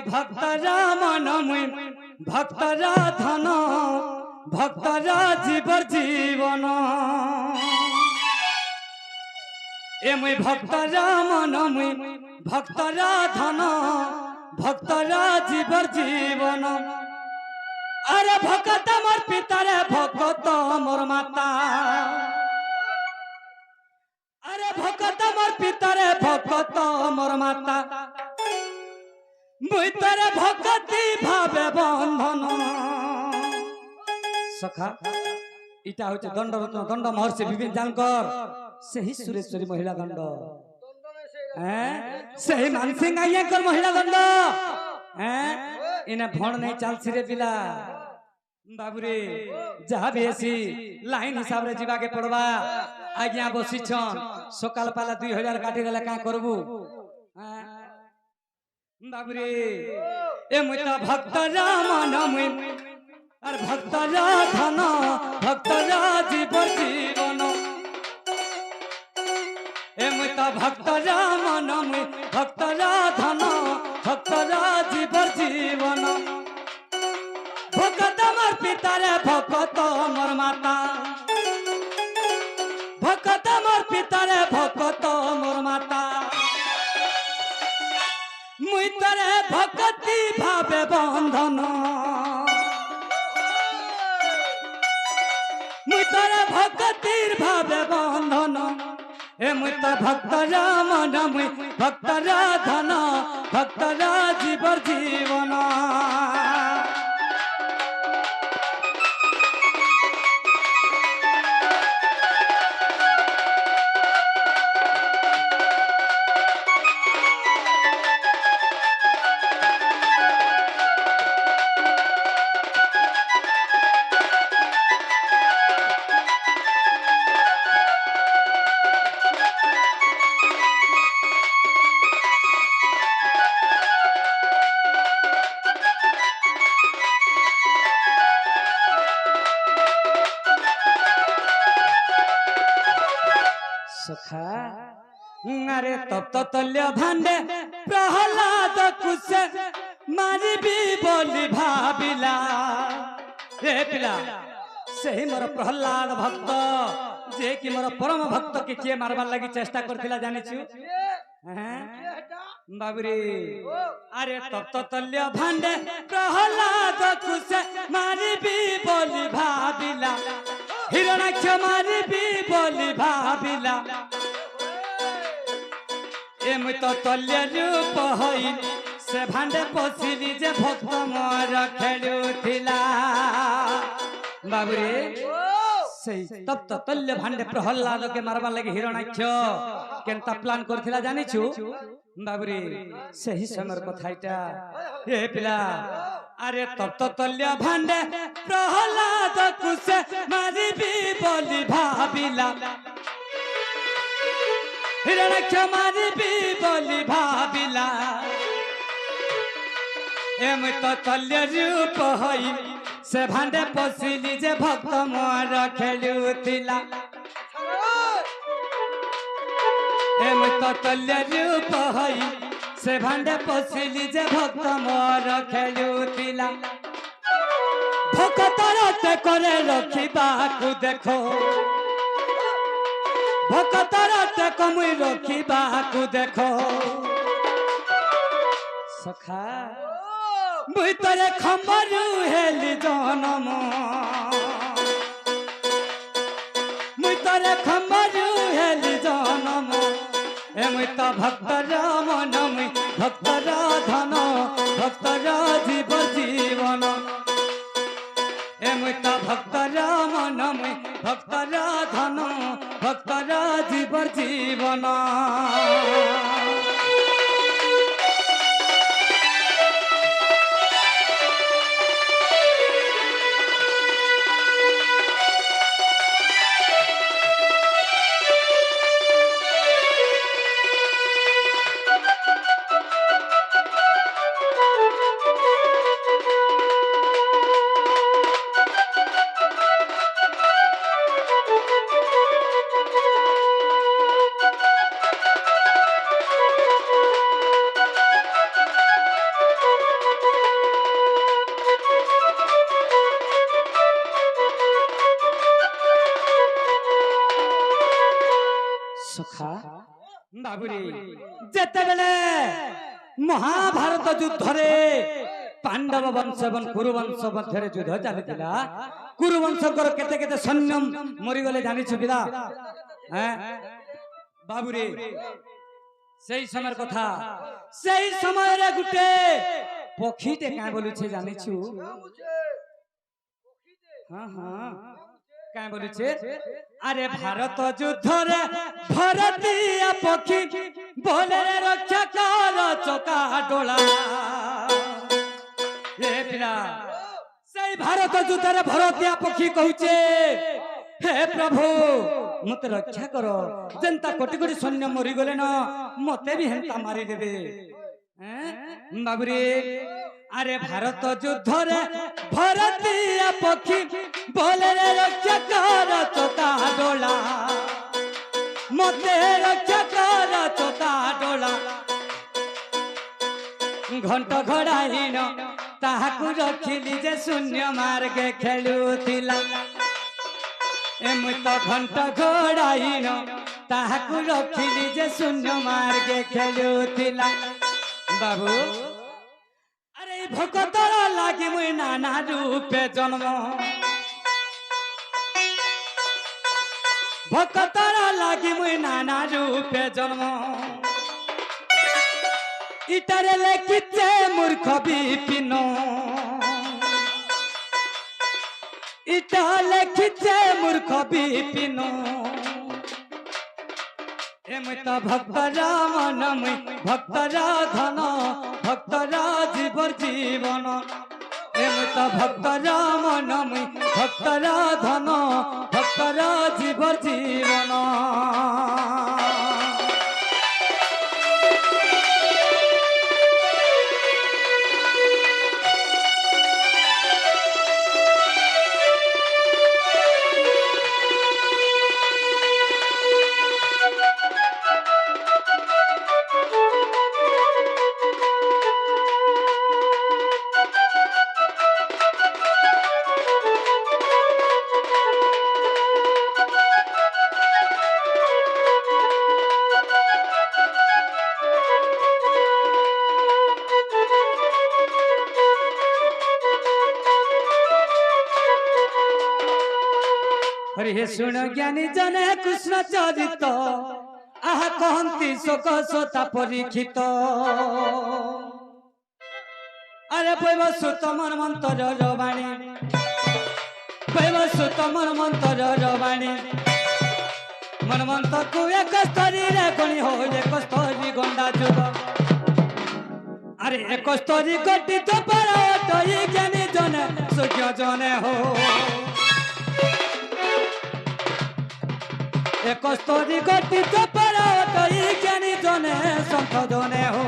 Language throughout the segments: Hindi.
भक्तरा मन मुई भक्तरा धन भक्तरा जीवर जीवन ए मुई भक्तरा मन मुई भक्तरा धन भक्तरा जीवर जीवन अरे भक्त मोर पिता रे भक्त मोर माता अरे भक्त मोर पिता रे भक्त मोर माता मुइतरे भक्ति भावे बंधन सखा इटा होचे दंडरत्न दंड महर्षि विपिन जानकर सही सुरेश्वरी महिला दंड हैं सही मानसिंह आयकर महिला दंड हैं इने भण नहीं चालसी रे पिला बाबूरे जहाँ भी ऐसी लाइन हिसाब रे जीवा के पड़वा आज्ञा बसी छन सकाल पाला 2000 काटी देला का करबू बाबूरे ए मुता भक्तरा मन मुई और भक्तरा धन भक्तरा जीवर जीवन ए मुता भक्तरा मन मुई भक्तरा धन भक्तरा जीवर जीवन भक्त मोर पिता रे भक्त मोर माता भक्त मोर पिता रे भक्त मोर माता मुई तरे भक्ति भावे बंधन मुई तरे भक्ति भावे बंधन ए मुई तो भक्तरा मन मुई भक्तरा धन भक्तरा जीवर जीवन सखा अरे तब तो तल्य भांडे प्रहलाद कुछ मारी भी बोली भाविला ए पिला सही मोर प्रहलाद भक्त जे कि मोर परम भक्त के किए मारबार लगी चेष्टा करथिला जानि छु बाबूरे अरे तब तो तल्य भांडे प्रहलाद कुछ मारी भी बोली भाविला हिरणाक्ष मारी भी बोली भाविला ए मुई तो तल्य रूप होई से भांडे पसिली जे भक्त मोर खेलुथिला बाबूरे सही तब तो तल्य भांडे प्रहलाद के मारबा लगे हिरणाक्ष केनता प्लान करथिला जानि छु बाबूरे सही समय कथाइटा ए पिला अरे तब तो तल्य भांडे प्रहलाद कुछ मारी भी बोली भाविला हिरणाक्ष मारी भी बोली भाविला ए मुई तो तल्य रूप होई से भांडे पसिली जे भक्त मोर खेलुथिला ए मुई तो तल्य रूप होई से भांडे पसिली जे भक्त मोर खेलुथिला भक्त रते करे रखिबा को देखो भक्त रते कमुई रखिबा को देखो सखा मुई तोरे खमरू हेली जनम मुई तोरे खमरू हेली जनम ए मुई तो भक्तरा मन मुई भक्तरा धन भक्तरा जीवर जीवन ए मुई तो भक्तरा मन मुई भक्तरा धन भक्तरा जीवर जीवन सखा बाबुरे जेते बेले महाभारत युद्ध रे पांडव वंश एवं कुरु वंश मध्य युद्ध चलता कुरु वंश केते केते सैन्य मरी गले जानी पिला बाबुरे सही समय कथा सही समय रे गुटे पक्षीटे क्या बोलू छे जानी छु हाँ हाँ क्या बोलू छे अरे भारत युद्ध रे भारतीय पक्षी बोले रक्षा कर चका डोला ये पिला सही भारत युद्ध रे भारतीय पक्षी कहूचे हे प्रभु मत रक्षा करो जनता कोटि कोटि सैन्य मरी गले न मते भी हेंता मारी देबे बाबुरे अरे भारत युद्ध रे भारतीय पक्षी बोले रक्षा कर चोता डोला मते रक्षा कर चोता डोला घंट घोड़ाहीन ताहाकु रखिली जे शून्य मार्गे खेलुथिला एमुत घंट घोड़ाहीन ताहाकु रखिली जे शून्य मार्गे खेलुथिला बाबू अरे भगतर लागी मुई नाना रूपे जन्म भगतर लागी मुई नाना रूपे जन्म इटारे लेखिचे मूर्ख विपिन इटा लेखिचे मूर्ख विपिन एमत भक्तरा मन भक्तरा धन भक्तरा जीवर जीवन एमत भक्तरा मन भक्तरा धन भक्तरा जीवर जीवन हे सुन ज्ञानी जने कृष्ण चरित आहा कहती शोक सोता परीक्षित अरे पैब सुत मन मंत्र रवाणी पैब सुत मन मंत्र रवाणी मन मंत्र को एक स्तरी रे गणी हो एक स्तरी गंडा जुग अरे एक स्तरी गति तो पर ज्ञानी जने सूर्य जने हो एक स्तरी गति तो पर ज्ञानी जने संत जने हो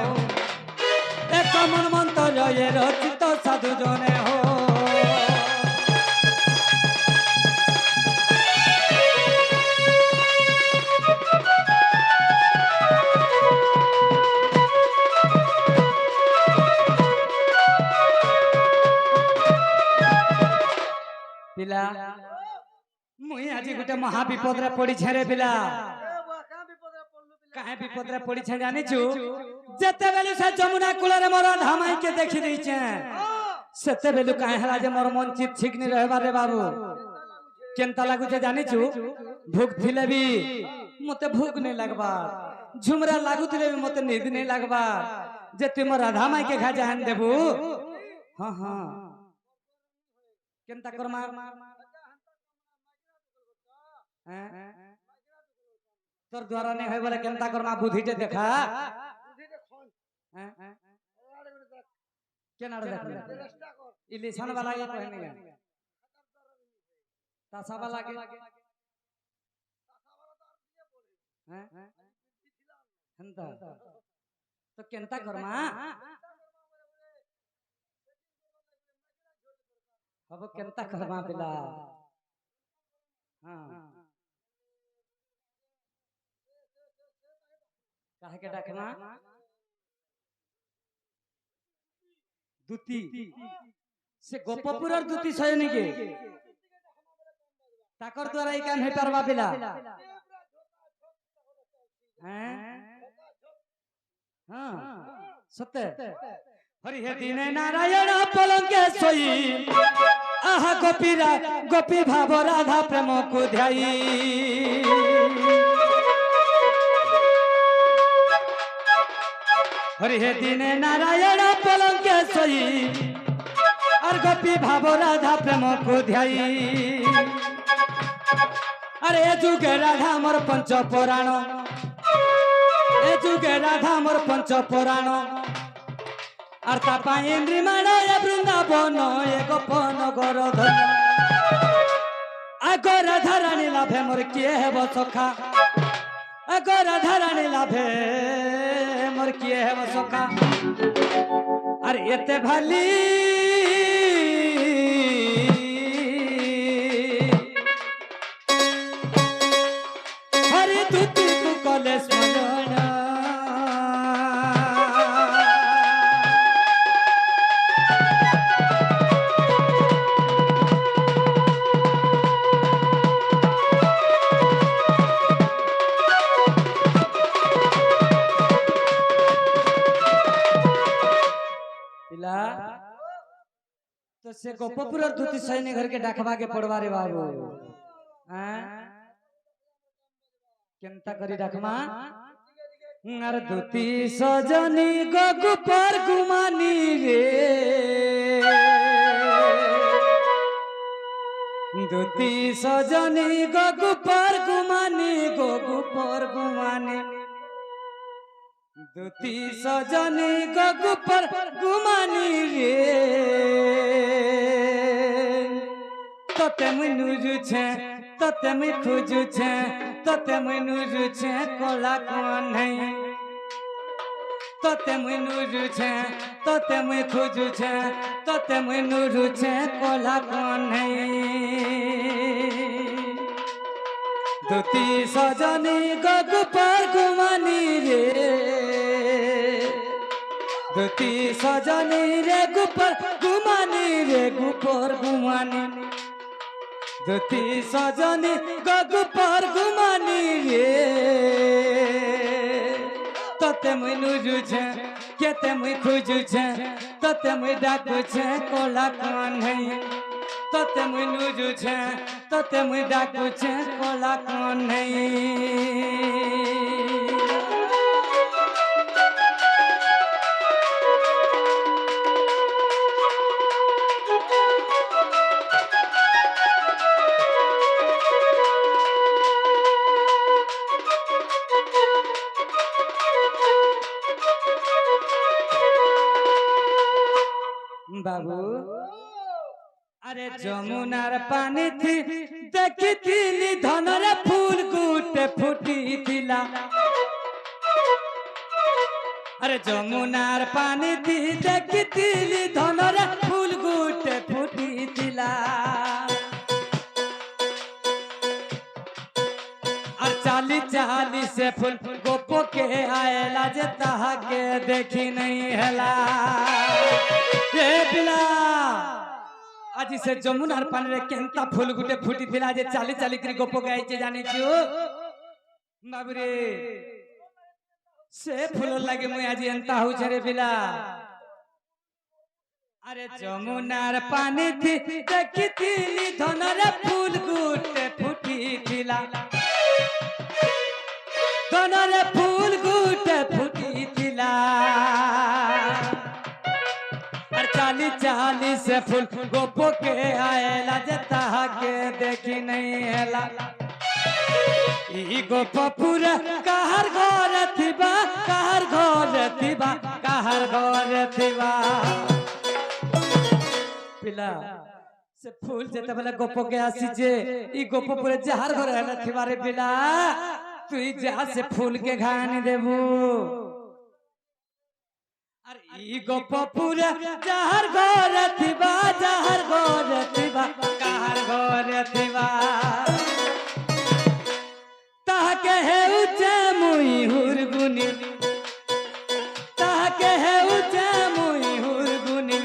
एक मन मंत्र ये रचित साधु जने हो पिला मुई आज गोटे महाविपद रे पड़ी छे पिला काहे विपद रे पड़ी छे जानि छु जते बेलु से जमुना कूल रे मोर धामाई के देखि दै छे सेते बेलु काहे हला जे मोर मन चित ठीक नि रहबा रे बाबू केनता लागु छे जानि छु भूख थिले भी मते भूख नै लागबा झुमरा लागु थिले भी मते नींद नै लागबा जे तू मोर धामाई के खा जान देबू हां हां केनता करमा तोर द्वारा नहीं होय बोले केनता करमा बुद्धि जे देखा केना रे देख इलिसन वाला ये कहने गया तासा वाला के हंता तो केनता करमा अब केनता करमा पिला हां काहे के डाकना दूती से गोपपुर दूती सयनी के ताकर द्वारा ई काम हे परवा पिला सत्य हरि हे दीने नारायण पलंके सोई आहा गोपी भाव राधा प्रेम को ध्याई हरि हे दीने नारायण पलंके सोई और गोपी भाव राधा प्रेम को ध्याई अरे जुगे राधा मोर पंच पुराण ए जुगे राधा मोर पंच पुराण और तापा इंद्री मानो ये वृंदावन ये गोपन गोरधन आगो राधा रानी लाभे मोर किए है वो सखा आगो राधा रानी लाभे मोर किए है वो सखा अरे एते भाली हरि तुति तू कले स्मरण तो से गोपपुर धुती सैन्य घर के डाकवा के पड़वा रे बाबू केनता करी डाकमा अर धुती सजनी गोगुपर गुमानी रे धुती सजनी गोगुपर गुमानी धुती सजनी गोगुपर गुमानी रे तोते मुनुरु छे तोते मैं खोजू छे तोते मुनुरु छे कोला कोन है तोते मुनुरु छे तोते मैं खोजू छे तोते मुनुरु छे कोला कोन है धुती सजनी गोगुपर गुमानी रे धुती सजनी रे गुपर गुमानी धुती सजनी गोगुपर गुमानी रे तोते मुई नुरु छे केते मुई खोजू छे तोते मुई डाकू छे कोला कोन है तोते मुई नुरु छे तोते मुई डाकू छे कोला कोन है बाबू अरे जमुनार पानी थी देखी थी धनर फूल गुटे फुटी थिला अरे जमुनार पानी थी देखी थी धनर फूल गुटे फुटी थिला और चाली चाली से फूल गोपो के आएला जे ताहा के देखी नहीं हला ये पिला आज से जमुनार पानी रे केनता फूल गुटे फुटी थिला जे चाली चाली करी गोपो गाइचे जानि छु बाबरे से फूल लागे मुई आज एंता हउ छरे पिला अरे जमुनार पानी थी देखी थी धनर फूल गुटे फुटी थिला धनर फूल गुटे फुटी थिला चाली चाली से फूल गोपो के आएला जता के देखी नहीं हैला ई गोपो पूरा कहर घर थिबा पिला से फूल जते बेला गोपो के आसी जे ई गोपो पूरा जहर घर हैला थिबा रे पिला तू ई जा से फूल के घानी देबू ई गोपपुर जहर घर थिबा कहर घर थिबा ताके है उचे मुई हुरगुनी ताके है उचे मुई हुरगुनी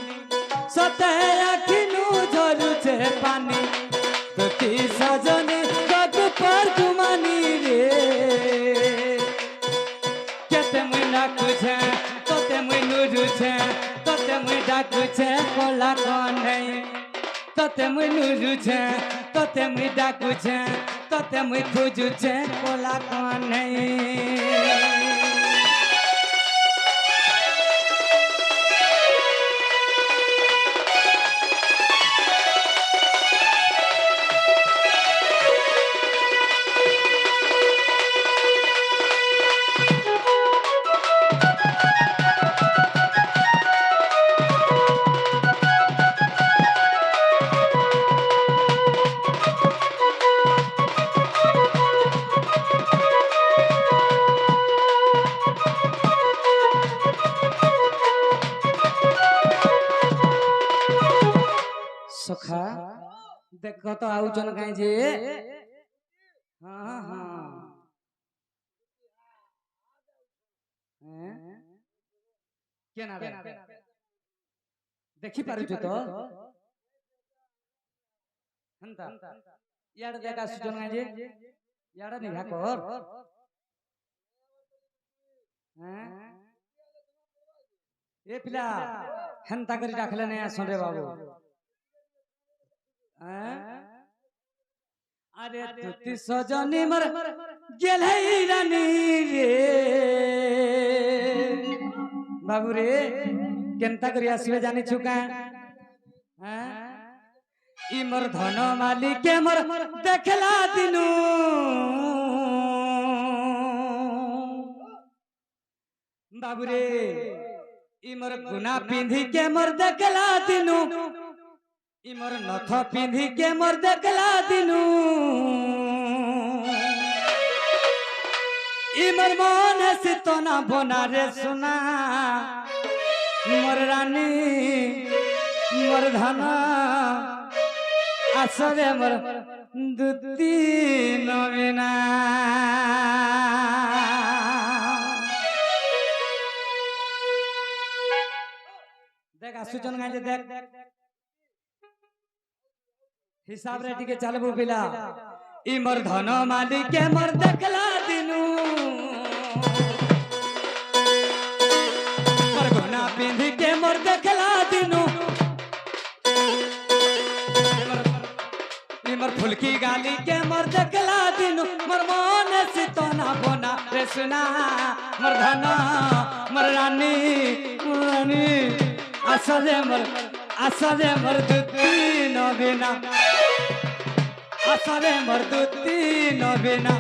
सते आखिनु झलु छे पानी धुती सजनी गोगुपर गुमानी रे छे कोला कन्है तोते मुई नुजु छे तोते मुई डाकू छे तोते मुई खोजु छे कोला कन्है सखा देखो तो आउ जन कहीं जे हाँ हाँ केना रे देखि पारुछु तो हंता याड देखा सुजन कहीं जे याड निभा कर हैं ए पिला हंता करी राखले ने सुन रे बाबू अरे तुति सजनी मर गेलै रानी रे बाबू रे केनता करी आसीबे जानि छु का ई मोर धन मालिक के मोर देखला दिनु बाबू रे ई मोर गुना पिंधी के मोर देखला दिनु इमर नथ पिंधी के मोर देखला दिनु इमर मन सितना बोना रे सुना मोर रानी मोर धना आसरे मोर दुती नवीना देख सुजन गाजे देख हिसाब रे टिके चलबो पिला ई मोर धन मालिक के मोर देखला दिनु मोर गुना पिंधी के मोर देखला दिनु ई मोर फुलकी गाली के मोर देखला दिनु मोर मन सितना बोना रे सुना मोर धन मोर रानी आसरे मोर दुती नवीना आसरे मोर दुती नवीना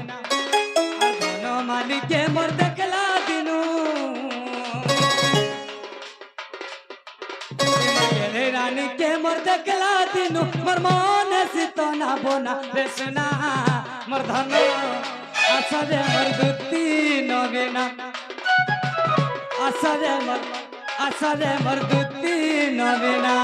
धन मालिक के मोर देखला दिनु रानी के मोर देखला दिनु मोर मन सितना बोना रे सुना मोर धन आसरे मोर दुती नवीना आसरे मोर दुती नवीना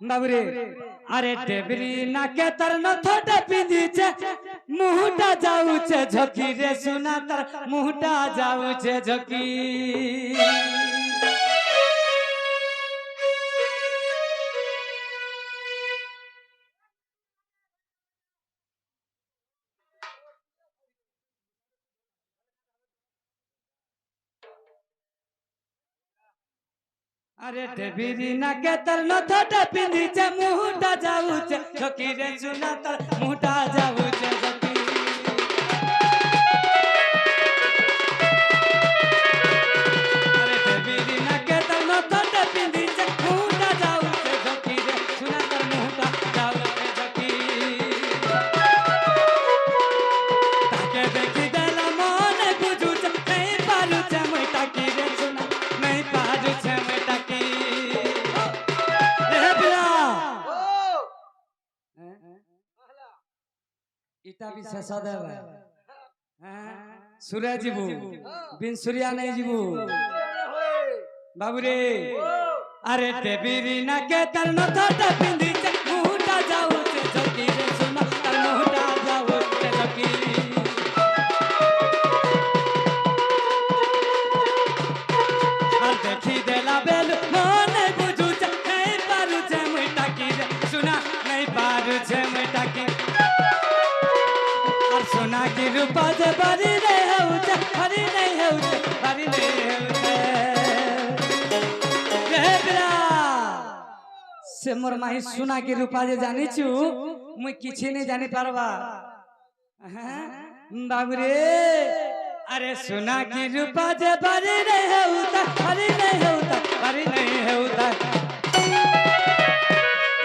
बाबरे अरे टेबरी नाके तर न थोटे पिंदी छे मुहटा जाऊ छे झकी रे सुना तर मुहटा जाऊ छे झकी अरे टेबरी नाके तर न थोटे पिंदी छे मुहटा जाऊ छे झकी रे सुना तर मुहटा जाऊ छे झकी अरे टेबरी नाके तर न थोटे पिंदी छे मुहटा जाऊ छे झकी रे ইটা বি শেষ দেবে হ্যাঁ সুরে জীবু বিন সুরিয়া নেই জীবু বাবুরে আরে দেবীরি না কে তার নথাটা পিন্দিছে মুটা যাউছে জকি রে সোনা তার মুটা যাউছে জকি আর দেখি দেলা বেল মনে বুঝুছে নাই পারুছে মুটা কি রে সোনা নাই পারুছে মুটা কি আর সোনা কি রূপা যে বাড়ি রে হউছে বাড়ি নাই হউছে বাড়ি নাই হউছে से मोर माही सुना के रूपा जे जानी छु मुई किछि नहीं जानी पारबा बाबू रे अरे सुना की रूपा जे बारी नहीं होता बारी नहीं होता बारी नहीं होता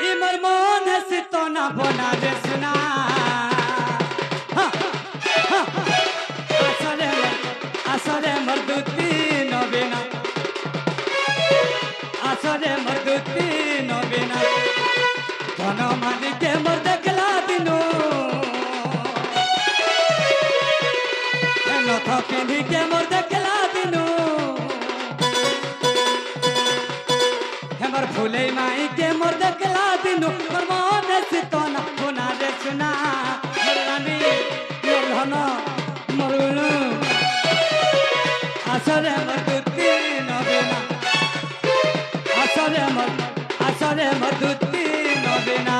ई मोर मन से तो ना बना दे सुना आसरे मर्दुती नबीना आसरे मर्दुती नबीना धन मानिके मोर देखला दिनु नथ पिंधिके मोर देखला दिनु हमर फूले माई के मोर देखला दिनु मोर मन से तो ना बना रे सुना मोर रानी मोर धन मोर आसरे मर्दुती नबीना आसरे मर्दुती नबीना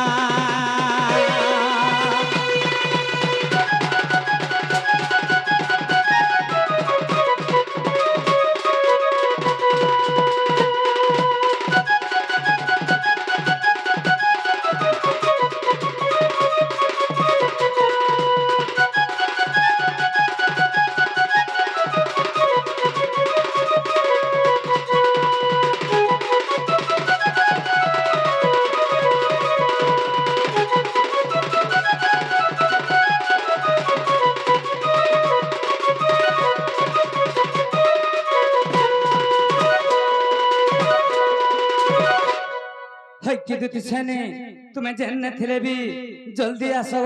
तुम्हें जन्नत रे भी जल्दी आसो